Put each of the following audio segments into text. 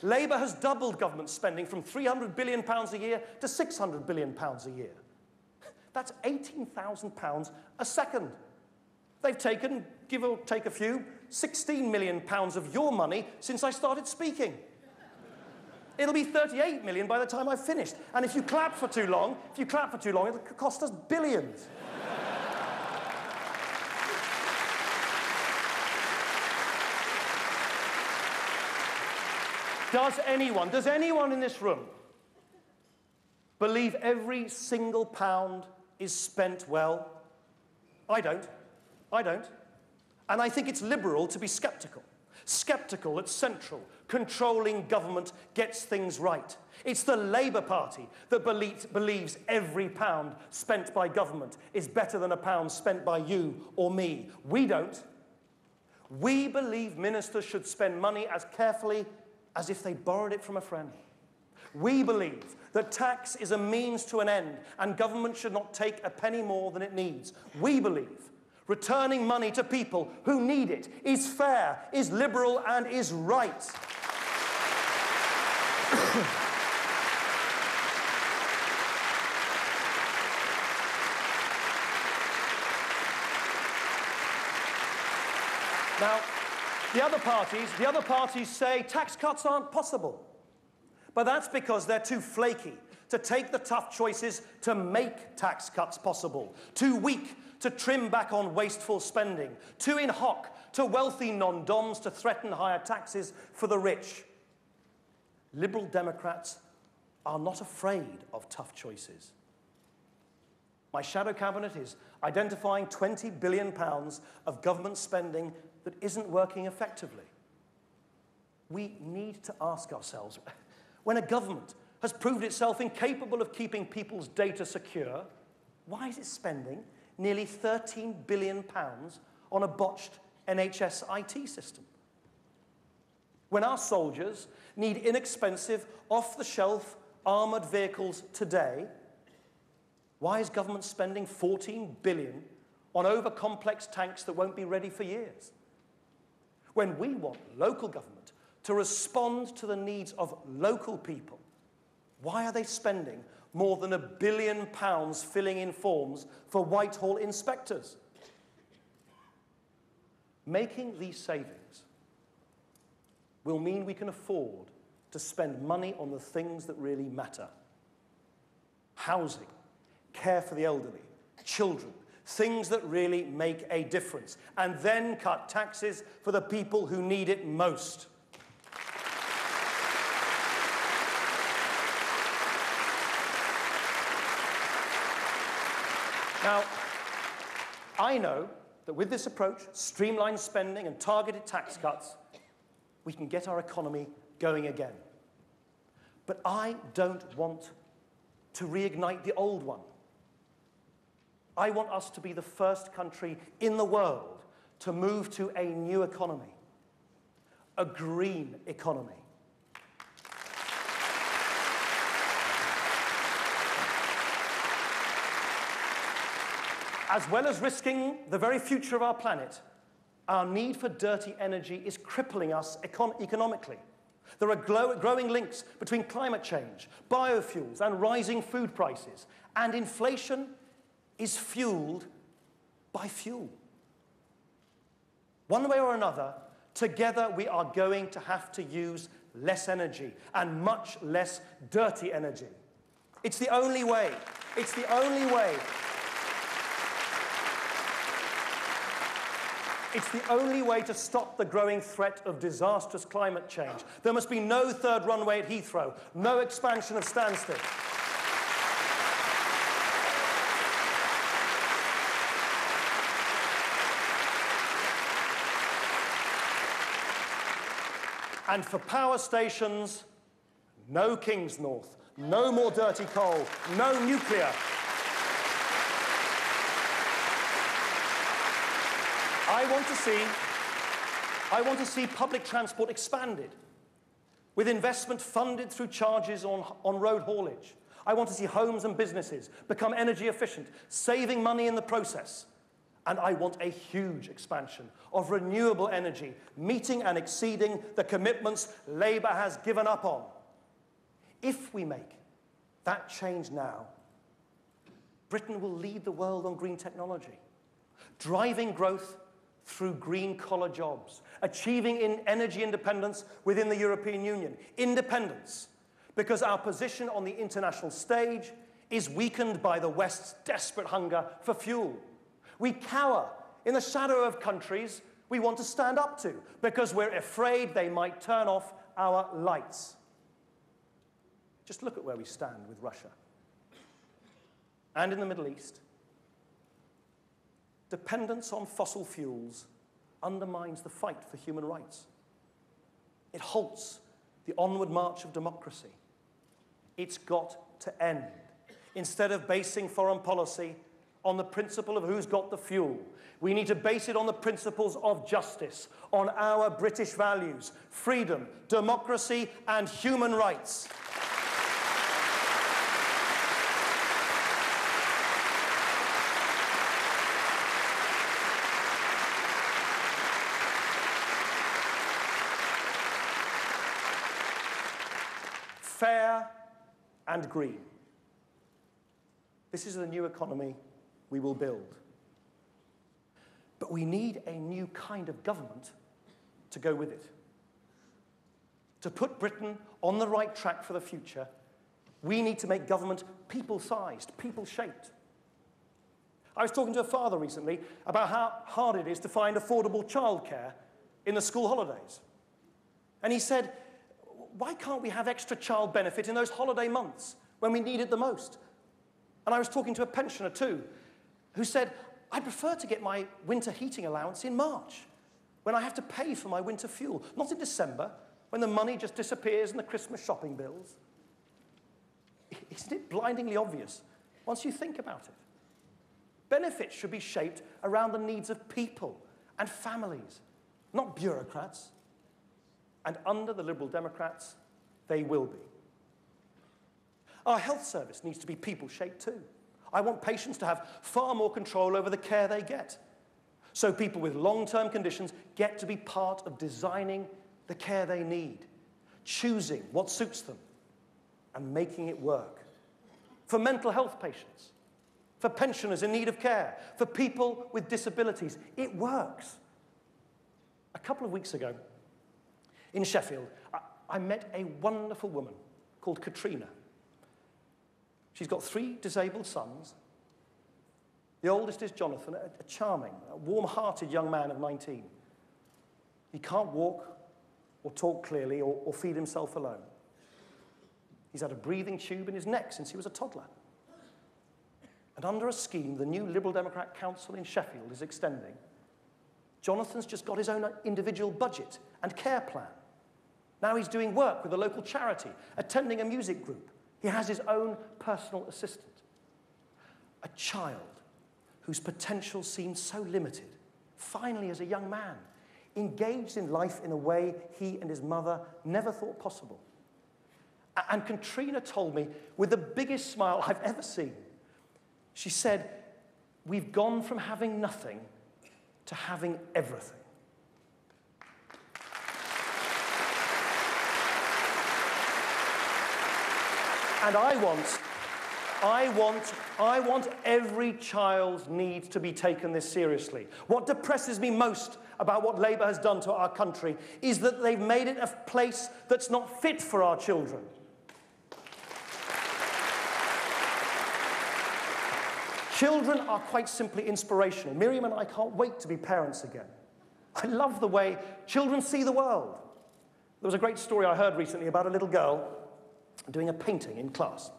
Labour has doubled government spending from £300 billion a year to £600 billion a year. That's £18,000 a second. They've taken, give or take a few, £16 million of your money since I started speaking. It'll be 38 million by the time I've finished. And if you clap for too long, it'll cost us billions. Does anyone in this room believe every single pound is spent well? I don't. And I think it's liberal to be sceptical. Sceptical that central, controlling government gets things right. It's the Labour Party that believes every pound spent by government is better than a pound spent by you or me. We don't. We believe ministers should spend money as carefully as if they borrowed it from a friend. We believe that tax is a means to an end and government should not take a penny more than it needs. We believe returning money to people who need it is fair, is liberal, and is right. Now, the other parties say tax cuts aren't possible. But that's because they're too flaky to take the tough choices to make tax cuts possible, too weak to trim back on wasteful spending, too in hoc to wealthy non-doms to threaten higher taxes for the rich. Liberal Democrats are not afraid of tough choices. My shadow cabinet is identifying £20 billion of government spending that isn't working effectively. We need to ask ourselves, when a government has proved itself incapable of keeping people's data secure, why is it spending nearly £13 billion on a botched NHS IT system? When our soldiers need inexpensive, off-the-shelf armoured vehicles today, why is government spending £14 billion on over-complex tanks that won't be ready for years? When we want local government to respond to the needs of local people, why are they spending more than £1 billion filling in forms for Whitehall inspectors? Making these savings will mean we can afford to spend money on the things that really matter. Housing, care for the elderly, children, things that really make a difference, and then cut taxes for the people who need it most. Now, I know that with this approach, streamlined spending and targeted tax cuts, we can get our economy going again. But I don't want to reignite the old one. I want us to be the first country in the world to move to a new economy, a green economy. As well as risking the very future of our planet, our need for dirty energy is crippling us economically. There are growing links between climate change, biofuels, and rising food prices. And inflation is fueled by fuel. One way or another, together we are going to have to use less energy and much less dirty energy. It's the only way. It's the only way. It's the only way to stop the growing threat of disastrous climate change. There must be no third runway at Heathrow, no expansion of Stansted. And for power stations, no Kingsnorth, no more dirty coal, no nuclear. I want to see public transport expanded, with investment funded through charges on road haulage. I want to see homes and businesses become energy efficient, saving money in the process. And I want a huge expansion of renewable energy, meeting and exceeding the commitments Labour has given up on. If we make that change now, Britain will lead the world on green technology, driving growth through green-collar jobs, achieving energy independence within the European Union. Independence, because our position on the international stage is weakened by the West's desperate hunger for fuel. We cower in the shadow of countries we want to stand up to because we're afraid they might turn off our lights. Just look at where we stand with Russia. And in the Middle East, dependence on fossil fuels undermines the fight for human rights. It halts the onward march of democracy. It's got to end. Instead of basing foreign policy on the principle of who's got the fuel, we need to base it on the principles of justice, on our British values, freedom, democracy, and human rights. Fair and green. This is the new economy we will build. But we need a new kind of government to go with it. To put Britain on the right track for the future, we need to make government people-sized, people-shaped. I was talking to a father recently about how hard it is to find affordable childcare in the school holidays. And he said, why can't we have extra child benefit in those holiday months when we need it the most? And I was talking to a pensioner too, who said, I prefer to get my winter heating allowance in March, when I have to pay for my winter fuel, not in December, when the money just disappears in the Christmas shopping bills. Isn't it blindingly obvious once you think about it? Benefits should be shaped around the needs of people and families, not bureaucrats. And under the Liberal Democrats, they will be. Our health service needs to be people-shaped too. I want patients to have far more control over the care they get. So people with long-term conditions get to be part of designing the care they need, choosing what suits them, and making it work. For mental health patients, for pensioners in need of care, for people with disabilities, it works. A couple of weeks ago, in Sheffield, I met a wonderful woman called Katrina. She's got 3 disabled sons. The oldest is Jonathan, a charming, warm-hearted young man of 19. He can't walk or talk clearly or feed himself alone. He's had a breathing tube in his neck since he was a toddler. And under a scheme the new Liberal Democrat Council in Sheffield is extending, Jonathan's just got his own individual budget and care plan. Now he's doing work with a local charity, attending a music group. He has his own personal assistant. A child whose potential seemed so limited, finally as a young man, engaged in life in a way he and his mother never thought possible. And Katrina told me, with the biggest smile I've ever seen, she said, we've gone from having nothing to having everything. And I want every child's needs to be taken this seriously. What depresses me most about what Labour has done to our country is that they've made it a place that's not fit for our children. Children are quite simply inspirational. Miriam and I can't wait to be parents again. I love the way children see the world. There was a great story I heard recently about a little girl doing a painting in class.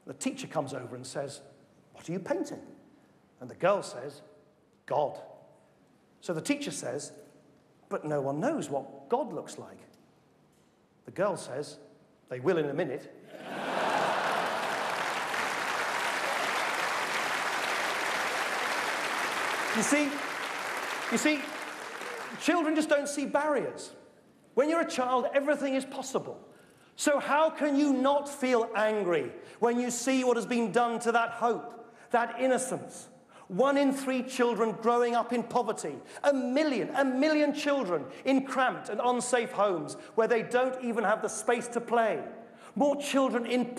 The teacher comes over and says, "What are you painting?" And the girl says, "God." So the teacher says, "But no one knows what God looks like." The girl says, "They will in a minute." You see, children just don't see barriers. When you're a child, everything is possible. So how can you not feel angry when you see what has been done to that hope, that innocence? 1 in 3 children growing up in poverty. A million children in cramped and unsafe homes where they don't even have the space to play. More children in